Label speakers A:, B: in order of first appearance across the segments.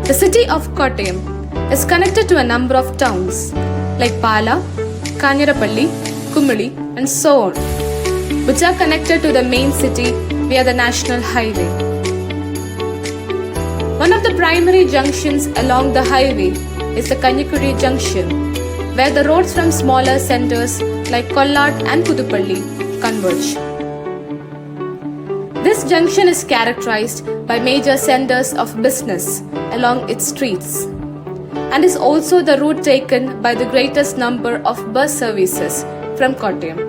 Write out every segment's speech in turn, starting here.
A: The city of Kottayam is connected to a number of towns like Pala, Kanyarapalli, Kumuli and so on, which are connected to the main city via the national highway. One of the primary junctions along the highway is the Kanjikuzhy Junction, where the roads from smaller centres like Kollad and Pudupalli converge. This junction is characterized by major centres of business along its streets and is also the route taken by the greatest number of bus services from Kottayam.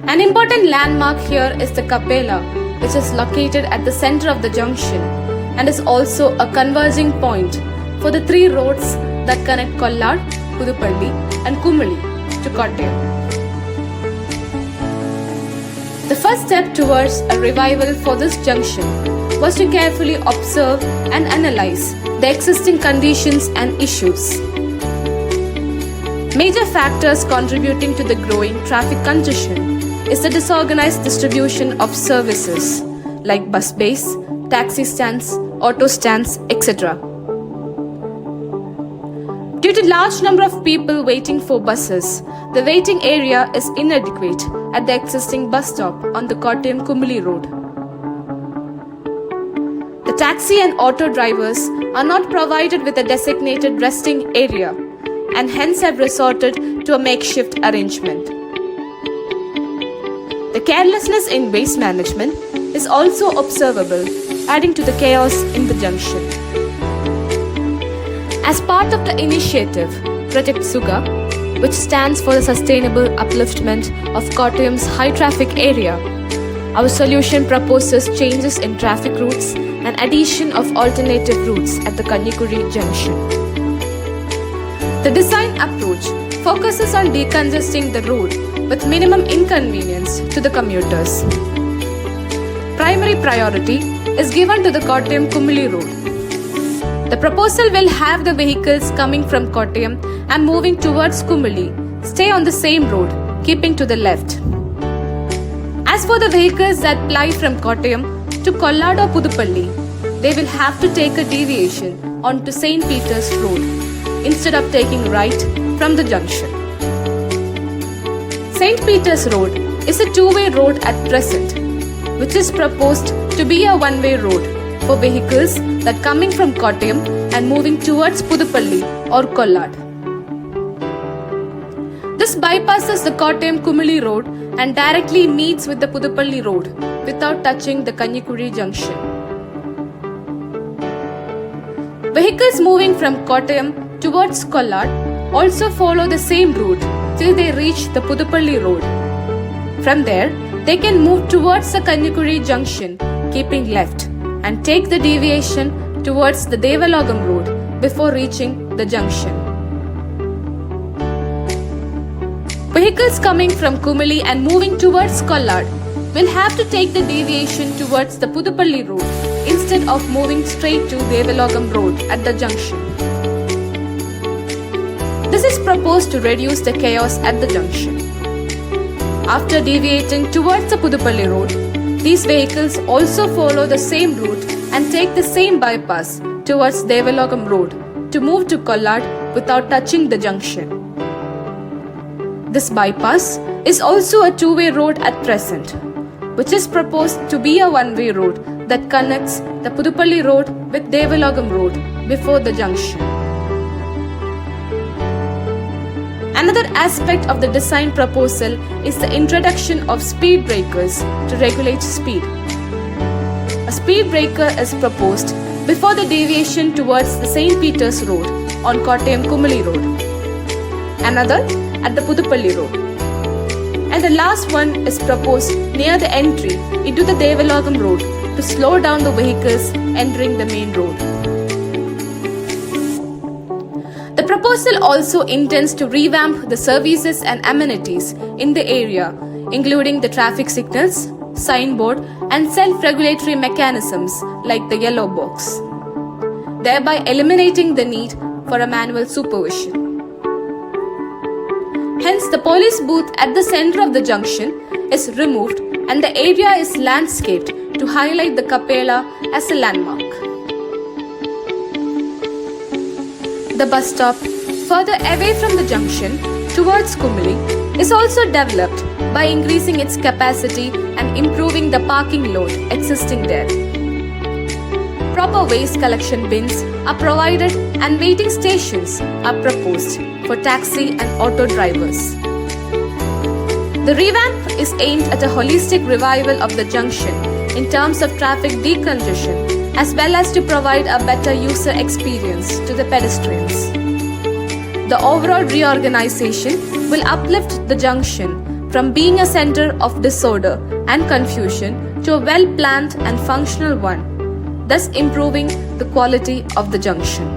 A: An important landmark here is the Kapela, which is located at the center of the junction and is also a converging point for the three roads that connect Kollad, Pudupalli and Kumuli to Kottayam. The first step towards a revival for this junction was to carefully observe and analyze the existing conditions and issues. Major factors contributing to the growing traffic congestion is the disorganized distribution of services like bus bays, taxi stands, auto stands, etc. Due to large number of people waiting for buses, the waiting area is inadequate at the existing bus stop on the Kottayam-Kumuli road. The taxi and auto drivers are not provided with a designated resting area and hence have resorted to a makeshift arrangement. The carelessness in waste management is also observable, adding to the chaos in the junction. As part of the initiative Project SUKHA, which stands for the sustainable upliftment of Kottayam's high traffic area, our solution proposes changes in traffic routes and addition of alternative routes at the Kanjikuzhy Junction. The design approach focuses on decongesting the road with minimum inconvenience to the commuters. Primary priority is given to the Kottayam-Kumuli road. The proposal will have the vehicles coming from Kottayam and moving towards Kumuli stay on the same road, keeping to the left. As for the vehicles that ply from Kottayam to Kollad or Pudupalli, they will have to take a deviation onto St. Peter's Road instead of taking right from the junction. St. Peter's Road is a two-way road at present, which is proposed to be a one-way road for vehicles that coming from Kottayam and moving towards Pudupalli or Kollad. This bypasses the Kottayam-Kumuli road and directly meets with the Pudupalli road without touching the Kanjikuzhy Junction. Vehicles moving from Kottayam towards Kollad also follow the same route till they reach the Pudupalli road. From there, they can move towards the Kanjikuzhy Junction, keeping left, and take the deviation towards the Devalogam road before reaching the junction. Vehicles coming from Kumuli and moving towards Kollad will have to take the deviation towards the Pudupalli road instead of moving straight to Devalogam road at the junction. This is proposed to reduce the chaos at the junction. After deviating towards the Pudupalli road, these vehicles also follow the same route and take the same bypass towards Devalogam road to move to Kollad without touching the junction. This bypass is also a two-way road at present, which is proposed to be a one-way road that connects the Pudupalli road with Devalogam road before the junction. Another aspect of the design proposal is the introduction of speed breakers to regulate speed. A speed breaker is proposed before the deviation towards the St. Peter's Road on Kottayam-Kumuli road. Another at the Pudupalli road. And the last one is proposed near the entry into the Devalogam road to slow down the vehicles entering the main road. The proposal also intends to revamp the services and amenities in the area, including the traffic signals, signboard and self-regulatory mechanisms like the yellow box, thereby eliminating the need for a manual supervision. Hence, the police booth at the center of the junction is removed and the area is landscaped to highlight the Kapela as a landmark. The bus stop, further away from the junction towards Kumili, is also developed by increasing its capacity and improving the parking load existing there. Proper waste collection bins are provided and waiting stations are proposed for taxi and auto drivers. The revamp is aimed at a holistic revival of the junction in terms of traffic decongestion, as well as to provide a better user experience to the pedestrians. The overall reorganization will uplift the junction from being a center of disorder and confusion to a well-planned and functional one, thus improving the quality of the junction.